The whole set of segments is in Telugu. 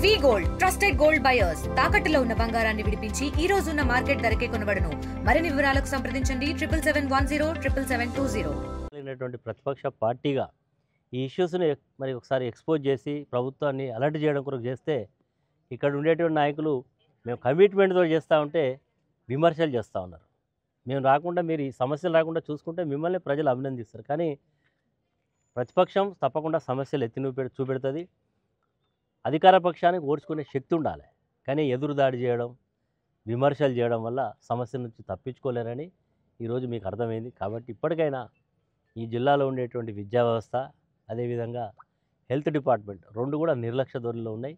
వి గోల్డ్ ట్రస్టెడ్ గోల్డ్ బయర్స్ తాకట్టులో ఉన్న బంగారాన్ని విడిపించి ఈ రోజు ఉన్న మార్కెట్ ధరకే కొనబడును. మరిన్ని వివరాలకు సంప్రదించండి 7710 ప్రతిపక్ష పార్టీగా ఈ ఇష్యూస్ని మరి ఒకసారి ఎక్స్పోజ్ చేసి ప్రభుత్వాన్ని అలర్ట్ చేయడం కొరకు చేస్తే ఇక్కడ ఉండేటువంటి నాయకులు మేము కమిట్మెంట్తో చేస్తూ ఉంటే విమర్శలు చేస్తూ ఉన్నారు. మేము రాకుండా మీరు ఈ సమస్యలు రాకుండా చూసుకుంటే మిమ్మల్ని ప్రజలు అభినందిస్తారు. కానీ ప్రతిపక్షం తప్పకుండా సమస్యలు ఎత్తి చూపెడుతుంది. అధికార పక్షానికి ఓడ్చుకునే శక్తి ఉండాలి. కానీ ఎదురుదాడి చేయడం, విమర్శలు చేయడం వల్ల సమస్య నుంచి తప్పించుకోలేరని ఈరోజు మీకు అర్థమైంది. కాబట్టి ఇప్పటికైనా ఈ జిల్లాలో ఉండేటువంటి విద్యా వ్యవస్థ, అదేవిధంగా హెల్త్ డిపార్ట్మెంట్ రెండు కూడా నిర్లక్ష్య ధోరణిలో ఉన్నాయి.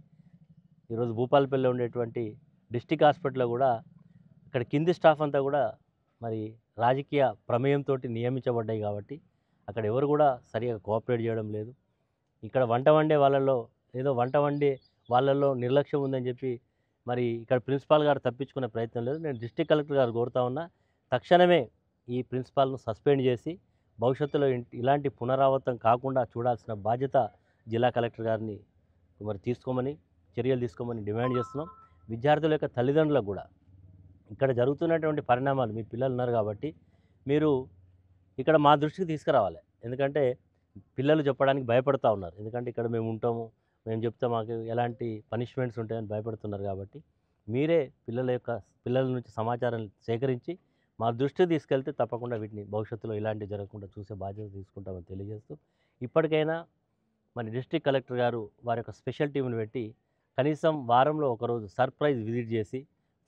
ఈరోజు భూపాలపల్లిలో ఉండేటువంటి డిస్టిక్ హాస్పిటల్లో కూడా ఇక్కడ కింది స్టాఫ్ అంతా కూడా మరి రాజకీయ ప్రమేయంతో నియమించబడ్డాయి. కాబట్టి అక్కడ ఎవరు కూడా సరిగా కోఆపరేట్ చేయడం లేదు. ఇక్కడ వంట వండే వాళ్ళల్లో నిర్లక్ష్యం ఉందని చెప్పి మరి ఇక్కడ ప్రిన్సిపాల్ గారు తప్పించుకునే ప్రయత్నం లేదు. నేను డిస్ట్రిక్ట్ కలెక్టర్ గారు కోరుతా ఉన్నా, తక్షణమే ఈ ప్రిన్సిపాల్ను సస్పెండ్ చేసి భవిష్యత్తులో ఇలాంటి పునరావృతం కాకుండా చూడాల్సిన బాధ్యత జిల్లా కలెక్టర్ గారిని మరి చర్యలు తీసుకోమని డిమాండ్ చేస్తున్నాం. విద్యార్థుల యొక్క తల్లిదండ్రులకు కూడా ఇక్కడ జరుగుతున్నటువంటి పరిణామాలు, మీ పిల్లలు ఉన్నారు కాబట్టి మీరు ఇక్కడ మా దృష్టికి తీసుకురావాలి. ఎందుకంటే పిల్లలు చెప్పడానికి భయపడుతూ ఉన్నారు. ఎందుకంటే ఇక్కడ మేము ఉంటాము, మేము చెప్తే మాకు ఎలాంటి పనిష్మెంట్స్ ఉంటాయని భయపడుతున్నారు. కాబట్టి మీరే పిల్లల నుంచి సమాచారం సేకరించి మా దృష్టికి తీసుకెళ్తే తప్పకుండా వీటిని భవిష్యత్తులో ఇలాంటివి జరగకుండా చూసే బాధ్యత తీసుకుంటామని తెలియజేస్తూ, ఇప్పటికైనా మరి డిస్ట్రిక్ట్ కలెక్టర్ గారు వారి యొక్క స్పెషల్ టీంను పెట్టి కనీసం వారంలో ఒకరోజు సర్ప్రైజ్ విజిట్ చేసి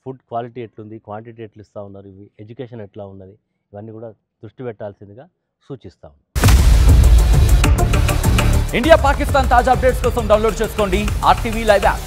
ఫుడ్ క్వాలిటీ ఎట్లుంది, క్వాంటిటీ ఎట్లు ఇస్తూ ఉన్నారు, ఎడ్యుకేషన్ ఎట్లా ఉన్నది, ఇవన్నీ కూడా దృష్టి పెట్టాల్సిందిగా సూచిస్తాం. ఇండియా పాకిస్తాన్ తాజా అప్డేట్స్ కోసం డౌన్లోడ్ చేసుకోండి RTV లైవ్ యాప్.